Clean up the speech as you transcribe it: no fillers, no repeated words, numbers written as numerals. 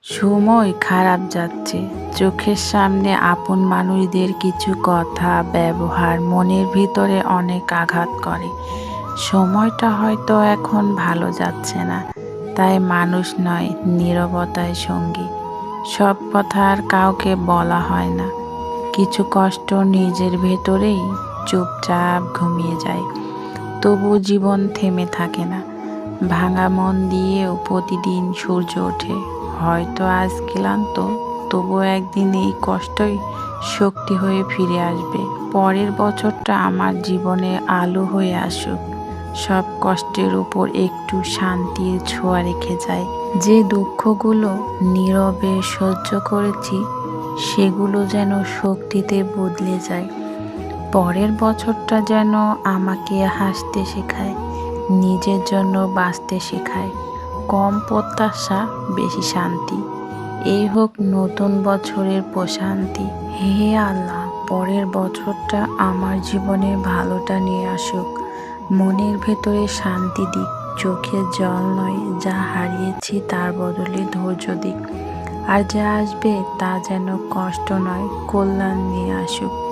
সময় খারাপ যাচ্ছে। চোখের সামনে আপন মানুষদের কিছু কথা, ব্যবহার মনের ভিতরে অনেক আঘাত করে। সময়টা হয়তো এখন ভালো যাচ্ছে না, তাই মানুষ নয়, নীরবতায় সঙ্গী। সব কথা আর কাউকে বলা হয় না। কিছু কষ্ট নিজের ভেতরেই চুপচাপ ঘুমিয়ে যায়। তবু জীবন থেমে থাকে না। ভাঙা মন দিয়েও প্রতিদিন সূর্য ওঠে। হয়তো আজ ক্লান্ত, তবুও একদিন এই কষ্টই শক্তি হয়ে ফিরে আসবে। পরের বছরটা আমার জীবনে আলো হয়ে আসুক, সব কষ্টের উপর একটু শান্তির ছোঁয়া রেখে যায়। যে দুঃখগুলো নীরবে সহ্য করেছি, সেগুলো যেন শক্তিতে বদলে যায়। পরের বছরটা যেন আমাকে হাসতে শেখায়, নিজের জন্য বাঁচতে শেখায়। কম প্রত্যাশা, বেশি শান্তি। এই হোক নতুন বছরের প্রশান্তি। হে আল্লাহ, পরের বছরটা আমার জীবনে ভালোটা নিয়ে আসুক, মনের ভেতরে শান্তি দিক, চোখে জল নয়, যা হারিয়েছি তার বদলে ধৈর্য দিক। আর যা আসবে তা যেন কষ্ট নয়, কল্যাণ নিয়ে আসুক।